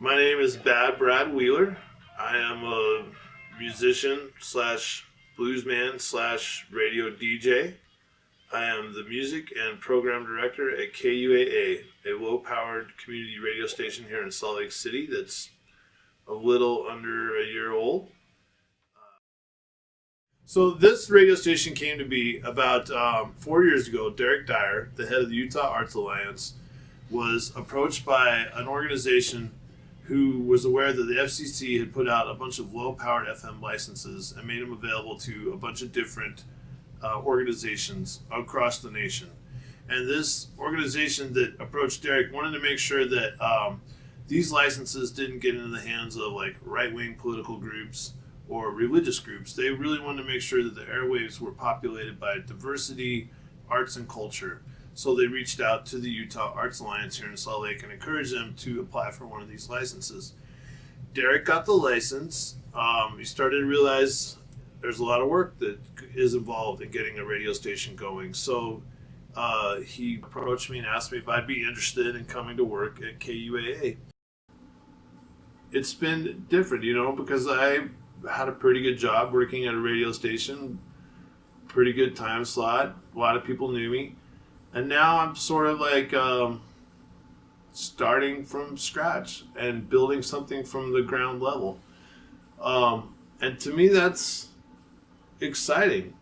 My name is Bad Brad Wheeler. I am a musician slash bluesman slash radio DJ. I am the music and program director at KUAA, a low-powered community radio station here in Salt Lake City that's a little under a year old. So this radio station came to be about 4 years ago. Derek Dyer, the head of the Utah Arts Alliance, was approached by an organization who was aware that the FCC had put out a bunch of low-powered FM licenses and made them available to a bunch of different organizations across the nation. And this organization that approached Derek wanted to make sure that these licenses didn't get into the hands of like right-wing political groups or religious groups. They really wanted to make sure that the airwaves were populated by diversity, arts, and culture. So they reached out to the Utah Arts Alliance here in Salt Lake and encouraged them to apply for one of these licenses. Derek got the license. He started to realize there's a lot of work that is involved in getting a radio station going. So he approached me and asked me if I'd be interested in coming to work at KUAA. It's been different, because I had a pretty good job working at a radio station, pretty good time slot. A lot of people knew me. And now I'm sort of like starting from scratch and building something from the ground level. And to me, that's exciting.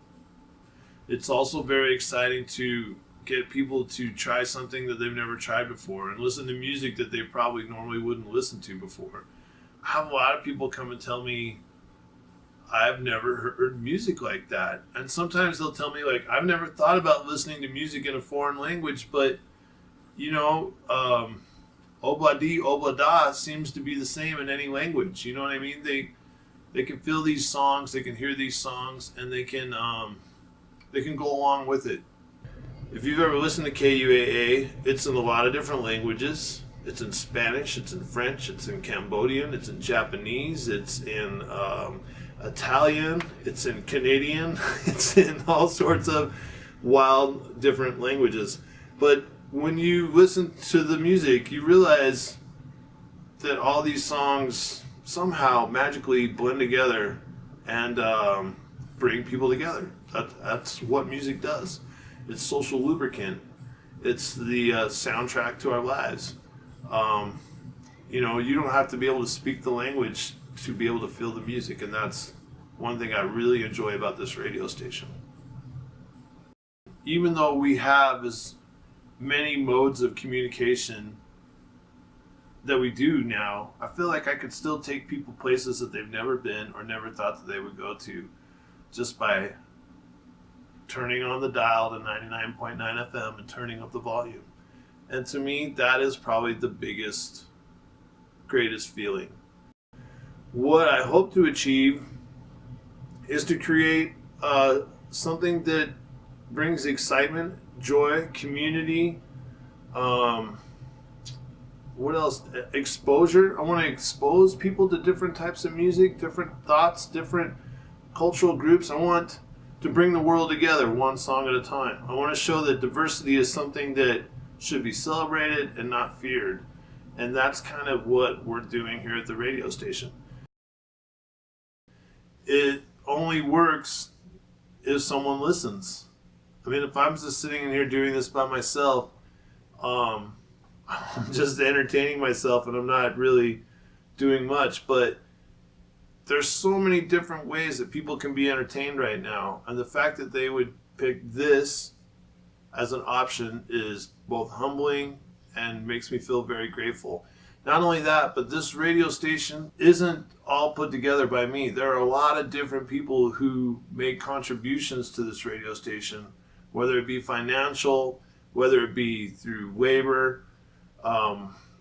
It's also very exciting to get people to try something that they've never tried before and listen to music that they probably normally wouldn't listen to before. I have a lot of people come and tell me, I've never heard music like that. And sometimes they'll tell me, like, I've never thought about listening to music in a foreign language, but, obladi, oblada seems to be the same in any language. You know what I mean? They can feel these songs, they can hear these songs, and they can go along with it. If you've ever listened to KUAA, it's in a lot of different languages. It's in Spanish, it's in French, it's in Cambodian, it's in Japanese, it's in Italian, it's in Canadian, it's in all sorts of wild different languages. But when you listen to the music, you realize that all these songs somehow magically blend together and bring people together. That's what music does. It's social lubricant. It's the soundtrack to our lives. You don't have to be able to speak the language to be able to feel the music, and that's one thing I really enjoy about this radio station. Even though we have as many modes of communication that we do now, I feel like I could still take people places that they've never been or never thought that they would go to just by turning on the dial to 99.9 FM and turning up the volume. And to me, that is probably the biggest, greatest feeling. What I hope to achieve is to create something that brings excitement, joy, community, what else? Exposure. I want to expose people to different types of music, different thoughts, different cultural groups. I want to bring the world together one song at a time. I want to show that diversity is something that should be celebrated and not feared. And that's kind of what we're doing here at the radio station. It only works if someone listens. I mean, if I'm just sitting in here doing this by myself, I'm just entertaining myself and I'm not really doing much. But there's so many different ways that people can be entertained right now. And the fact that they would pick this as an option is both humbling and makes me feel very grateful. Not only that, but this radio station isn't all put together by me. There are a lot of different people who make contributions to this radio station, whether it be financial, whether it be through labor,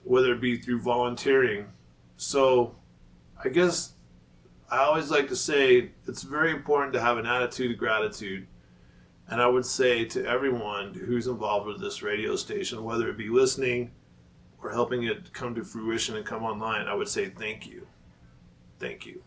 whether it be through volunteering. So I guess I always like to say it's very important to have an attitude of gratitude. And I would say to everyone who's involved with this radio station, whether it be listening or helping it come to fruition and come online, I would say thank you. Thank you.